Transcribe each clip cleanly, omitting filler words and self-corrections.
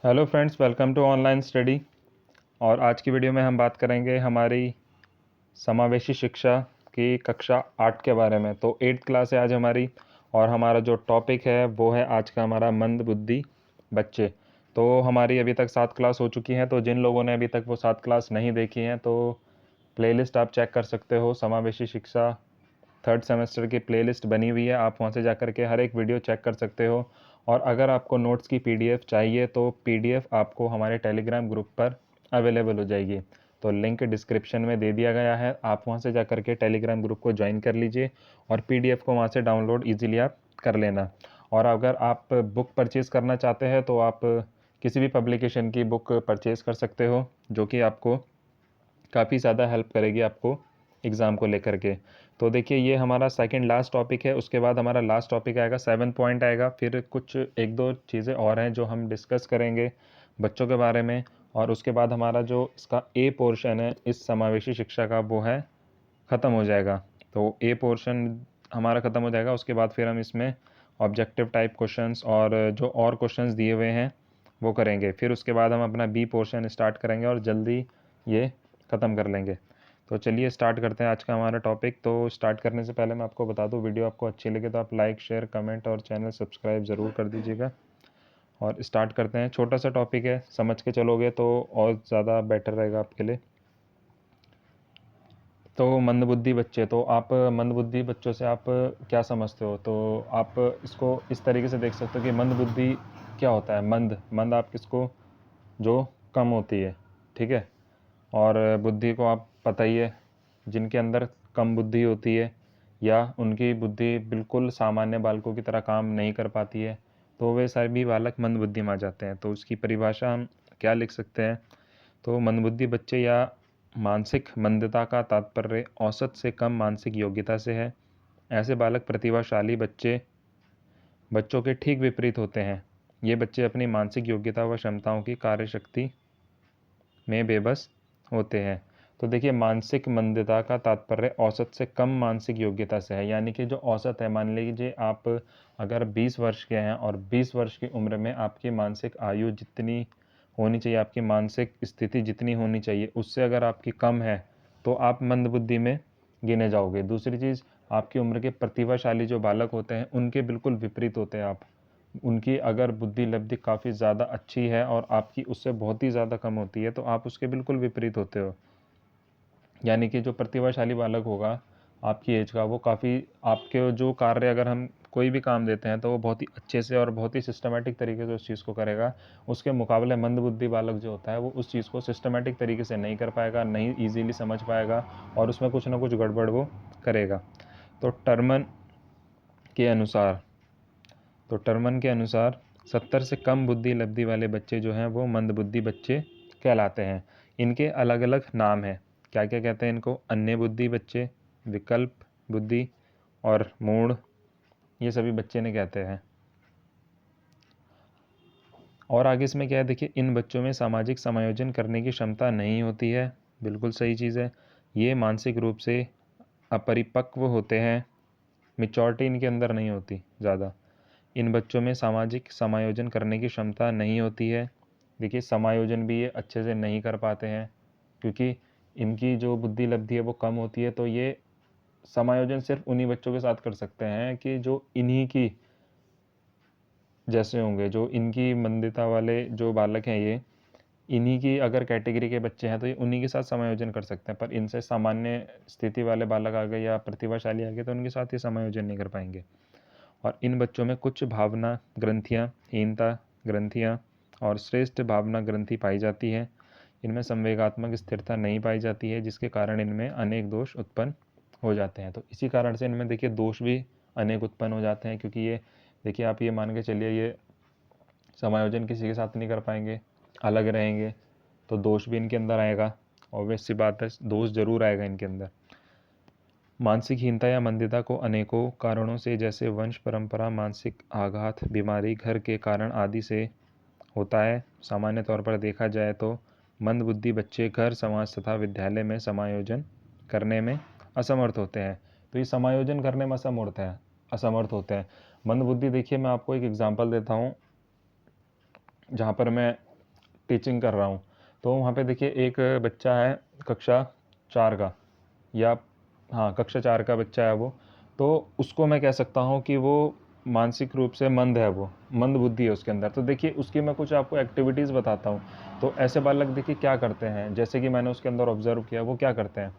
Hello friends, welcome to online study. और आज की वीडियो में हम बात करेंगे हमारी समावेशी शिक्षा की कक्षा 8 के बारे में। तो 8th क्लास है आज हमारी, और हमारा जो टॉपिक है वो है आज का हमारा मंदबुद्धि बच्चे। तो हमारी अभी तक 7 क्लास हो चुकी हैं। तो जिन लोगों ने अभी तक वो 7 क्लास नहीं देखी हैं तो प्लेलिस्ट आप चेक कर सकते हो। समावेशी शिक्षा 3rd सेमेस्टर की प्लेलिस्ट बनी हुई है, आप वहाँ से जा कर के हर एक वीडियो चेक कर सकते हो। और अगर आपको नोट्स की पीडीएफ चाहिए तो पीडीएफ आपको हमारे टेलीग्राम ग्रुप पर अवेलेबल हो जाएगी। तो लिंक डिस्क्रिप्शन में दे दिया गया है, आप वहाँ से जा कर के टेलीग्राम ग्रुप को ज्वाइन कर लीजिए और पीडीएफ को वहाँ से डाउनलोड ईजिली आप कर लेना। और अगर आप बुक परचेज़ करना चाहते हैं तो आप किसी भी पब्लिकेशन की बुक परचेज़ कर सकते हो, जो कि आपको काफ़ी ज़्यादा हेल्प करेगी आपको एग्ज़ाम को लेकर के। तो देखिए, ये हमारा सेकंड लास्ट टॉपिक है। उसके बाद हमारा लास्ट टॉपिक आएगा 7 पॉइंट आएगा। फिर कुछ एक दो चीज़ें और हैं जो हम डिस्कस करेंगे बच्चों के बारे में। और उसके बाद हमारा जो इसका ए पोर्शन है इस समावेशी शिक्षा का, वो है ख़त्म हो जाएगा। तो ए पोर्शन हमारा ख़त्म हो जाएगा। उसके बाद फिर हम इसमें ऑब्जेक्टिव टाइप क्वेश्चंस और जो और क्वेश्चंस दिए हुए हैं वो करेंगे। फिर उसके बाद हम अपना बी पोर्शन स्टार्ट करेंगे और जल्दी ये ख़त्म कर लेंगे। तो चलिए स्टार्ट करते हैं आज का हमारा टॉपिक। तो स्टार्ट करने से पहले मैं आपको बता दूं, वीडियो आपको अच्छी लगे तो आप लाइक, शेयर, कमेंट और चैनल सब्सक्राइब ज़रूर कर दीजिएगा। और स्टार्ट करते हैं। छोटा सा टॉपिक है, समझ के चलोगे तो और ज़्यादा बेटर रहेगा आपके लिए। तो मंदबुद्धि बच्चे, तो आप मंदबुद्धि बच्चों से आप क्या समझते हो? तो आप इसको इस तरीके से देख सकते हो कि मंदबुद्धि क्या होता है। मंद आप किसको, जो कम होती है, ठीक है। और बुद्धि को आप पता ही है, जिनके अंदर कम बुद्धि होती है या उनकी बुद्धि बिल्कुल सामान्य बालकों की तरह काम नहीं कर पाती है, तो वे सभी बालक मंदबुद्धि में आ जाते हैं। तो उसकी परिभाषा हम क्या लिख सकते हैं? तो मंदबुद्धि बच्चे या मानसिक मंदता का तात्पर्य औसत से कम मानसिक योग्यता से है। ऐसे बालक प्रतिभाशाली बच्चों के ठीक विपरीत होते हैं। ये बच्चे अपनी मानसिक योग्यता व क्षमताओं की कार्यशक्ति में बेबस होते हैं। तो देखिए, मानसिक मंदता का तात्पर्य औसत से कम मानसिक योग्यता से है। यानी कि जो औसत है, मान लीजिए आप अगर 20 वर्ष के हैं और 20 वर्ष की उम्र में आपकी मानसिक आयु जितनी होनी चाहिए, आपकी मानसिक स्थिति जितनी होनी चाहिए, उससे अगर आपकी कम है तो आप मंदबुद्धि में गिने जाओगे। दूसरी चीज़, आपकी उम्र के प्रतिभाशाली जो बालक होते हैं उनके बिल्कुल विपरीत होते हैं आप। उनकी अगर बुद्धि लब्धि काफ़ी ज़्यादा अच्छी है और आपकी उससे बहुत ही ज़्यादा कम होती है तो आप उसके बिल्कुल विपरीत होते हो। यानी कि जो प्रतिभाशाली बालक होगा आपकी एज का, वो काफ़ी आपके जो कार्य, अगर हम कोई भी काम देते हैं तो वो बहुत ही अच्छे से और बहुत ही सिस्टमेटिक तरीके से उस चीज़ को करेगा। उसके मुकाबले मंदबुद्धि बालक जो होता है वो उस चीज़ को सिस्टमेटिक तरीके से नहीं कर पाएगा, नहीं ईजीली समझ पाएगा और उसमें कुछ ना कुछ गड़बड़ वो करेगा। तो टर्मन के अनुसार 70 से कम बुद्धि लब्धि वाले बच्चे जो हैं वो मंदबुद्धि बच्चे कहलाते हैं। इनके अलग अलग नाम हैं। क्या क्या कहते हैं इनको? अन्य बुद्धि बच्चे, विकल्प बुद्धि और मूढ़, ये सभी बच्चे ने कहते हैं। और आगे इसमें क्या है, देखिए, इन बच्चों में सामाजिक समायोजन करने की क्षमता नहीं होती है। बिल्कुल सही चीज़ है। ये मानसिक रूप से अपरिपक्व होते हैं, मिच्योरिटी इनके अंदर नहीं होती ज़्यादा। इन बच्चों में सामाजिक समायोजन करने की क्षमता नहीं होती है। देखिए, समायोजन भी ये अच्छे से नहीं कर पाते हैं क्योंकि इनकी जो बुद्धि लब्धि है वो कम होती है। तो ये समायोजन सिर्फ उन्हीं बच्चों के साथ कर सकते हैं कि जो इन्हीं की जैसे होंगे, जो इनकी मंदता वाले जो बालक हैं, ये इन्हीं की अगर कैटेगरी के बच्चे हैं तो ये उन्हीं के साथ समायोजन कर सकते हैं। पर इनसे सामान्य स्थिति वाले बालक आ गए या प्रतिभाशाली आ गए तो उनके साथ ये समायोजन नहीं कर पाएंगे। और इन बच्चों में कुछ भावना ग्रंथियाँ, हीनता ग्रंथियाँ और श्रेष्ठ भावना ग्रंथि पाई जाती है। इनमें संवेगात्मक स्थिरता नहीं पाई जाती है, जिसके कारण इनमें अनेक दोष उत्पन्न हो जाते हैं। तो इसी कारण से इनमें देखिए दोष भी अनेक उत्पन्न हो जाते हैं, क्योंकि ये देखिए, आप ये मान के चलिए ये समायोजन किसी के साथ नहीं कर पाएंगे, अलग रहेंगे, तो दोष भी इनके अंदर आएगा। ऑब्वियस सी बात है, दोष जरूर आएगा इनके अंदर। मानसिक हीनता या मंदता को अनेकों कारणों से, जैसे वंश परंपरा, मानसिक आघात, बीमारी, घर के कारण आदि से होता है। सामान्य तौर पर देखा जाए तो मंदबुद्धि बच्चे घर, समाज तथा विद्यालय में समायोजन करने में असमर्थ होते हैं। तो ये समायोजन करने में असमर्थ होते हैं। मंदबुद्धि, देखिए मैं आपको एक एग्जाम्पल देता हूँ जहाँ पर मैं टीचिंग कर रहा हूँ, तो वहाँ पे देखिए एक बच्चा है कक्षा 4 का, या हाँ कक्षा 4 का बच्चा है वो, तो उसको मैं कह सकता हूँ कि वो मानसिक रूप से मंद है, वो मंद बुद्धि है उसके अंदर। तो देखिए उसकी मैं कुछ आपको एक्टिविटीज़ बताता हूँ। तो ऐसे बालक देखिए क्या करते हैं, जैसे कि मैंने उसके अंदर ऑब्जर्व किया, वो क्या करते हैं,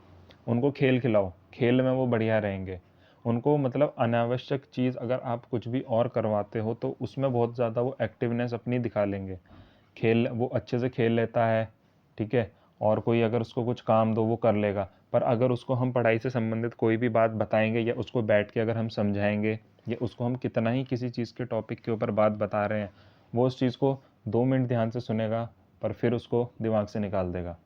उनको खेल खिलाओ, खेल में वो बढ़िया रहेंगे। उनको मतलब अनावश्यक चीज़ अगर आप कुछ भी और करवाते हो तो उसमें बहुत ज़्यादा वो एक्टिवनेस अपनी दिखा लेंगे। खेल वो अच्छे से खेल लेता है, ठीक है, और कोई अगर उसको कुछ काम दो वो कर लेगा। पर अगर उसको हम पढ़ाई से संबंधित कोई भी बात बताएंगे या उसको बैठ के अगर हम समझाएंगे या उसको हम कितना ही किसी चीज़ के टॉपिक के ऊपर बात बता रहे हैं, वो उस चीज़ को 2 मिनट ध्यान से सुनेगा पर फिर उसको दिमाग से निकाल देगा।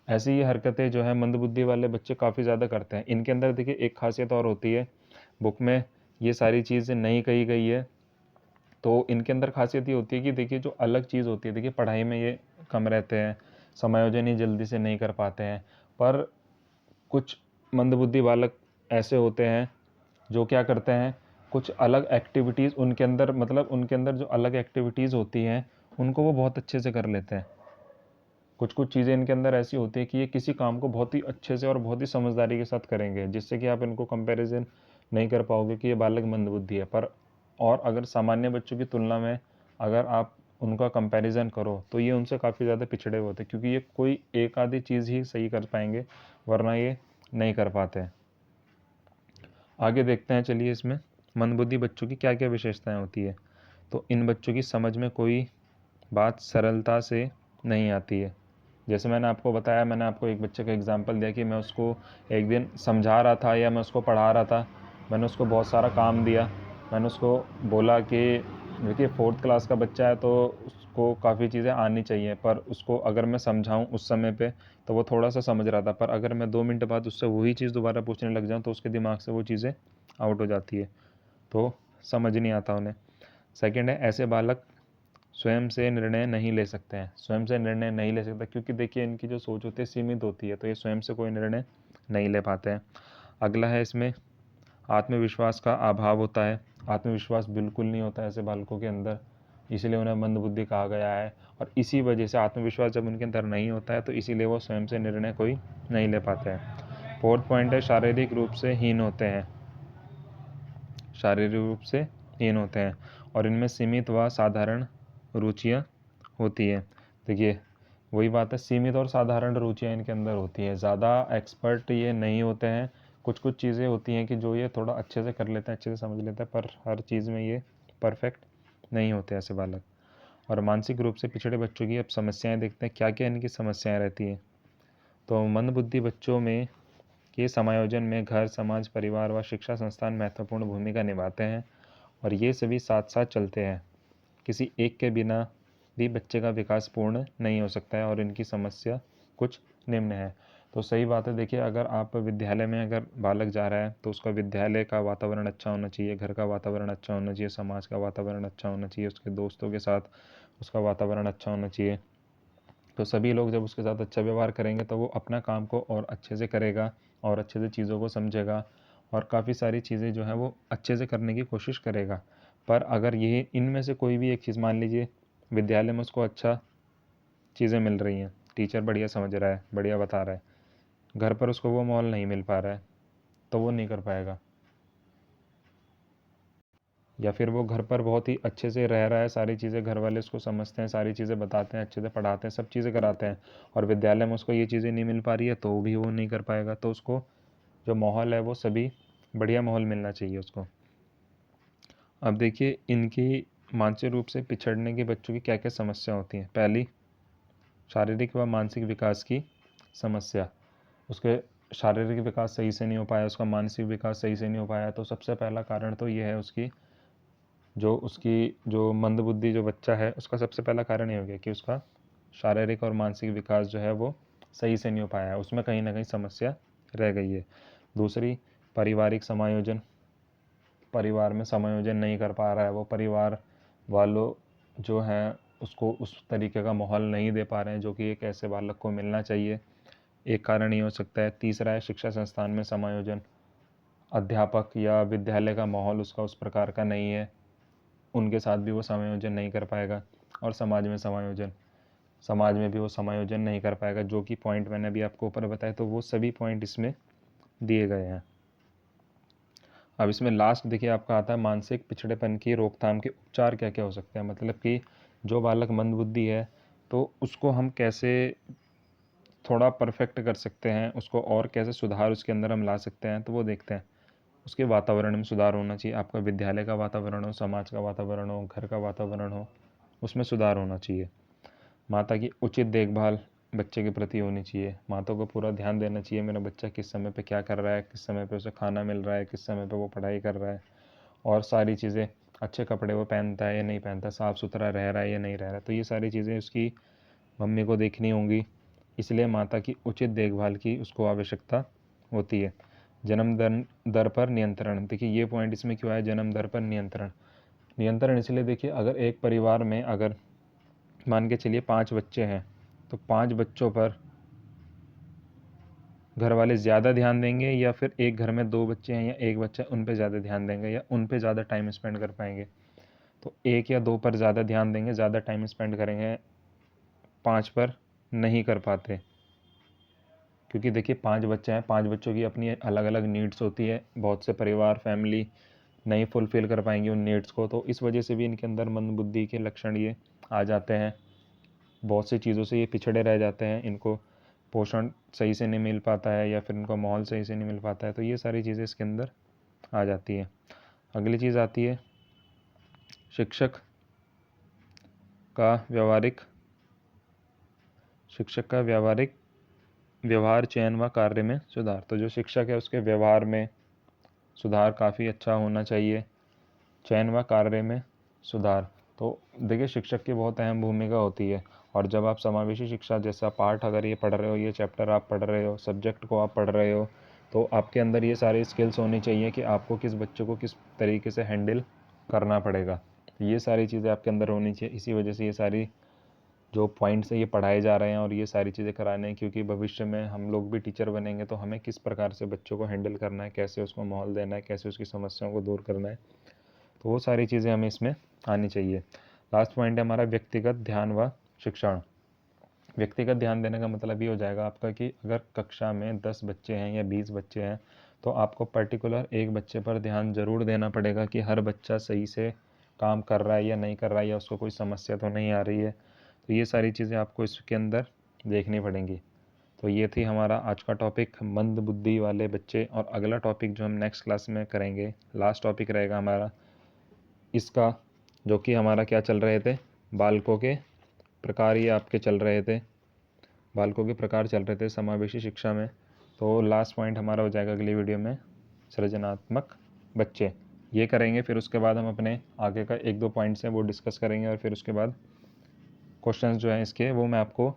ऐसी ये हरकतें जो है मंदबुद्धि वाले बच्चे काफ़ी ज़्यादा करते हैं। इनके अंदर देखिए एक खासियत और होती है, बुक में ये सारी चीज़ें नहीं कही गई है। तो इनके अंदर खासियत ये होती है कि देखिए जो अलग चीज़ होती है, देखिए पढ़ाई में ये कम रहते हैं, समायोजन ही जल्दी से नहीं कर पाते हैं। पर कुछ मंदबुद्धि बालक ऐसे होते हैं जो क्या करते हैं, कुछ अलग एक्टिविटीज़ उनके अंदर, मतलब उनके अंदर जो अलग एक्टिविटीज़ होती हैं उनको वो बहुत अच्छे से कर लेते हैं। कुछ कुछ चीज़ें इनके अंदर ऐसी होती है कि ये किसी काम को बहुत ही अच्छे से और बहुत ही समझदारी के साथ करेंगे, जिससे कि आप इनको कंपैरिजन नहीं कर पाओगे कि ये बालक मंदबुद्धि है। पर और अगर सामान्य बच्चों की तुलना में अगर आप उनका कंपैरिजन करो तो ये उनसे काफ़ी ज़्यादा पिछड़े हुए होते हैं, क्योंकि ये कोई एक आधी चीज़ ही सही कर पाएंगे, वरना ये नहीं कर पाते हैं। आगे देखते हैं, चलिए इसमें मंदबुद्धि बच्चों की क्या क्या विशेषताएं होती है। तो इन बच्चों की समझ में कोई बात सरलता से नहीं आती है। जैसे मैंने आपको बताया, मैंने आपको एक बच्चे का एग्जांपल दिया कि मैं उसको एक दिन समझा रहा था या मैं उसको पढ़ा रहा था, मैंने उसको बहुत सारा काम दिया। मैंने उसको बोला कि देखिए 4th क्लास का बच्चा है तो उसको काफ़ी चीज़ें आनी चाहिए, पर उसको अगर मैं समझाऊं उस समय पे तो वो थोड़ा सा समझ रहा था, पर अगर मैं 2 मिनट बाद उससे वही चीज़ दोबारा पूछने लग जाऊँ तो उसके दिमाग से वो चीज़ें आउट हो जाती है, तो समझ नहीं आता उन्हें। सेकेंड है, ऐसे बालक स्वयं से निर्णय नहीं ले सकते हैं। स्वयं से निर्णय नहीं ले सकते क्योंकि देखिए इनकी जो सोच होती है सीमित होती है, तो ये स्वयं से कोई निर्णय नहीं ले पाते हैं। अगला है, इसमें आत्मविश्वास का अभाव होता है। आत्मविश्वास बिल्कुल नहीं होता है ऐसे बालकों के अंदर, इसीलिए उन्हें मंदबुद्धि कहा गया है। और इसी वजह से आत्मविश्वास जब उनके अंदर नहीं होता है तो इसीलिए वो स्वयं से निर्णय कोई नहीं ले पाते हैं। 4th पॉइंट है, शारीरिक रूप से हीन होते हैं। शारीरिक रूप से हीन होते हैं और इनमें सीमित व साधारण रुचियाँ होती हैं। देखिए वही बात है, सीमित और साधारण रुचियाँ इनके अंदर होती हैं, ज़्यादा एक्सपर्ट ये नहीं होते हैं। कुछ कुछ चीज़ें होती हैं कि जो ये थोड़ा अच्छे से कर लेते हैं, अच्छे से समझ लेते हैं, पर हर चीज़ में ये परफेक्ट नहीं होते ऐसे बालक। और मानसिक रूप से पिछड़े बच्चों की अब समस्याएं देखते हैं, क्या क्या इनकी समस्याएं रहती हैं। तो मंदबुद्धि बच्चों में के समायोजन में घर, समाज, परिवार व शिक्षा संस्थान महत्वपूर्ण भूमिका निभाते हैं और ये सभी साथ साथ चलते हैं। किसी एक के बिना भी बच्चे का विकास पूर्ण नहीं हो सकता है और इनकी समस्या कुछ निम्न है। तो सही बात है, देखिए अगर आप विद्यालय में अगर बालक जा रहा है तो उसका विद्यालय का वातावरण अच्छा होना चाहिए, घर का वातावरण अच्छा होना चाहिए, समाज का वातावरण अच्छा होना चाहिए, उसके दोस्तों के साथ उसका वातावरण अच्छा होना चाहिए। तो सभी लोग जब उसके साथ अच्छा व्यवहार करेंगे तो वो अपना काम को और अच्छे से करेगा और अच्छे से चीज़ों को समझेगा और काफ़ी सारी चीज़ें जो हैं वो अच्छे से करने की कोशिश करेगा। पर अगर ये इनमें से कोई भी एक चीज़, मान लीजिए विद्यालय में उसको अच्छा चीज़ें मिल रही हैं, टीचर बढ़िया समझ रहा है, बढ़िया बता रहा है, घर पर उसको वो माहौल नहीं मिल पा रहा है, तो वो नहीं कर पाएगा। या फिर वो घर पर बहुत ही अच्छे से रह रहा है, सारी चीज़ें घर वाले उसको समझते हैं, सारी चीज़ें बताते हैं, अच्छे से पढ़ाते हैं, सब चीज़ें कराते हैं, और विद्यालय में उसको ये चीज़ें नहीं मिल पा रही है तो भी वो नहीं कर पाएगा। तो उसको जो माहौल है वो सभी बढ़िया माहौल मिलना चाहिए उसको। अब देखिए इनकी मानसिक रूप से पिछड़ने के बच्चों की क्या क्या समस्या होती हैं। पहली, शारीरिक व मानसिक विकास की समस्या। उसके शारीरिक विकास सही से नहीं हो पाया, उसका मानसिक विकास सही से नहीं हो पाया, तो सबसे पहला कारण तो ये है उसकी जो मंदबुद्धि जो बच्चा है उसका सबसे पहला कारण ये हो गया कि उसका शारीरिक और मानसिक विकास जो है वो सही से नहीं हो पाया है, उसमें कहीं ना कहीं समस्या रह गई है। दूसरी, पारिवारिक समायोजन। परिवार में समायोजन नहीं कर पा रहा है वो, परिवार वालों जो हैं उसको उस तरीके का माहौल नहीं दे पा रहे हैं जो कि एक ऐसे बालक को मिलना चाहिए, एक कारण ये हो सकता है। तीसरा है शिक्षा संस्थान में समायोजन। अध्यापक या विद्यालय का माहौल उसका उस प्रकार का नहीं है, उनके साथ भी वो समायोजन नहीं कर पाएगा। और समाज में समायोजन, समाज में भी वो समायोजन नहीं कर पाएगा। जो कि पॉइंट मैंने अभी आपको ऊपर बताया, तो वो सभी पॉइंट इसमें दिए गए हैं। अब इसमें लास्ट देखिए आपका आता है मानसिक पिछड़ेपन की रोकथाम के उपचार क्या क्या हो सकते हैं। मतलब कि जो बालक मंदबुद्धि है तो उसको हम कैसे थोड़ा परफेक्ट कर सकते हैं, उसको और कैसे सुधार उसके अंदर हम ला सकते हैं, तो वो देखते हैं। उसके वातावरण में सुधार होना चाहिए। आपका विद्यालय का वातावरण हो, समाज का वातावरण हो, घर का वातावरण हो, उसमें सुधार होना चाहिए। माता की उचित देखभाल बच्चे के प्रति होनी चाहिए। माता को पूरा ध्यान देना चाहिए मेरा बच्चा किस समय पे क्या कर रहा है, किस समय पे उसे खाना मिल रहा है, किस समय पे वो पढ़ाई कर रहा है, और सारी चीज़ें, अच्छे कपड़े वो पहनता है या नहीं पहनता, साफ़ सुथरा रह रहा है या नहीं रह रहा है। तो ये सारी चीज़ें उसकी मम्मी को देखनी होंगी। इसलिए माता की उचित देखभाल की उसको आवश्यकता होती है। जन्म दर पर नियंत्रण, देखिए ये पॉइंट इसमें क्यों आया, जन्म दर पर नियंत्रण। नियंत्रण इसलिए देखिए, अगर एक परिवार में अगर मान के चलिए 5 बच्चे हैं, तो 5 बच्चों पर घर वाले ज़्यादा ध्यान देंगे, या फिर एक घर में 2 बच्चे हैं या एक बच्चा है उन पे ज़्यादा ध्यान देंगे, या उन पे ज़्यादा टाइम स्पेंड कर पाएंगे। तो 1 या 2 पर ज़्यादा ध्यान देंगे, ज़्यादा टाइम स्पेंड करेंगे, 5 पर नहीं कर पाते। क्योंकि देखिए 5 बच्चे हैं, 5 बच्चों की अपनी अलग अलग नीड्स होती है। बहुत से परिवार फैमिली नहीं फुलफ़िल कर पाएंगे उन नीड्स को, तो इस वजह से भी इनके अंदर मंदबुद्धि के लक्षण ये आ जाते हैं। बहुत सी चीज़ों से ये पिछड़े रह जाते हैं, इनको पोषण सही से नहीं मिल पाता है, या फिर इनको माहौल सही से नहीं मिल पाता है। तो ये सारी चीज़ें इसके अंदर आ जाती है। अगली चीज़ आती है शिक्षक का व्यावहारिक व्यवहार, चयन व कार्य में सुधार। तो जो शिक्षक है उसके व्यवहार में सुधार काफ़ी अच्छा होना चाहिए। चयन व कार्य में सुधार, तो देखिए शिक्षक की बहुत अहम भूमिका होती है। और जब आप समावेशी शिक्षा जैसा पाठ अगर ये पढ़ रहे हो, ये चैप्टर आप पढ़ रहे हो, सब्जेक्ट को आप पढ़ रहे हो, तो आपके अंदर ये सारी स्किल्स होनी चाहिए कि आपको किस बच्चे को किस तरीके से हैंडल करना पड़ेगा। ये सारी चीज़ें आपके अंदर होनी चाहिए। इसी वजह से ये सारी जो पॉइंट्स है ये पढ़ाए जा रहे हैं और ये सारी चीज़ें कराने हैं, क्योंकि भविष्य में हम लोग भी टीचर बनेंगे, तो हमें किस प्रकार से बच्चों को हैंडल करना है, कैसे उसको माहौल देना है, कैसे उसकी समस्याओं को दूर करना है, तो वो सारी चीज़ें हमें इसमें आनी चाहिए। लास्ट पॉइंट है हमारा व्यक्तिगत ध्यान व शिक्षण। व्यक्तिगत ध्यान देने का मतलब ये हो जाएगा आपका कि अगर कक्षा में 10 बच्चे हैं या 20 बच्चे हैं, तो आपको पर्टिकुलर एक बच्चे पर ध्यान ज़रूर देना पड़ेगा कि हर बच्चा सही से काम कर रहा है या नहीं कर रहा है, या उसको कोई समस्या तो नहीं आ रही है। तो ये सारी चीज़ें आपको इसके अंदर देखनी पड़ेंगी। तो ये थी हमारा आज का टॉपिक, मंद बुद्धि वाले बच्चे। और अगला टॉपिक जो हम नेक्स्ट क्लास में करेंगे, लास्ट टॉपिक रहेगा हमारा इसका, जो कि हमारा क्या चल रहे थे, बालकों के प्रकार, ये आपके चल रहे थे, बालकों के प्रकार चल रहे थे समावेशी शिक्षा में। तो लास्ट पॉइंट हमारा हो जाएगा अगली वीडियो में सृजनात्मक बच्चे, ये करेंगे। फिर उसके बाद हम अपने आगे का 1-2 पॉइंट्स हैं वो डिस्कस करेंगे, और फिर उसके बाद क्वेश्चंस जो हैं इसके वो मैं आपको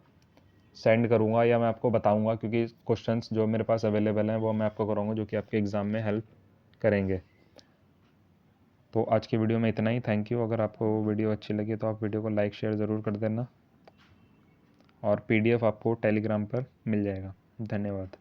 सेंड करूँगा, या मैं आपको बताऊँगा, क्योंकि क्वेश्चंस जो मेरे पास अवेलेबल हैं वो मैं आपको कराऊँगा, जो कि आपके एग्ज़ाम में हेल्प करेंगे। तो आज की वीडियो में इतना ही। Thank you. अगर आपको वीडियो अच्छी लगी तो आप वीडियो को लाइक शेयर ज़रूर कर देना, और PDF आपको टेलीग्राम पर मिल जाएगा। धन्यवाद।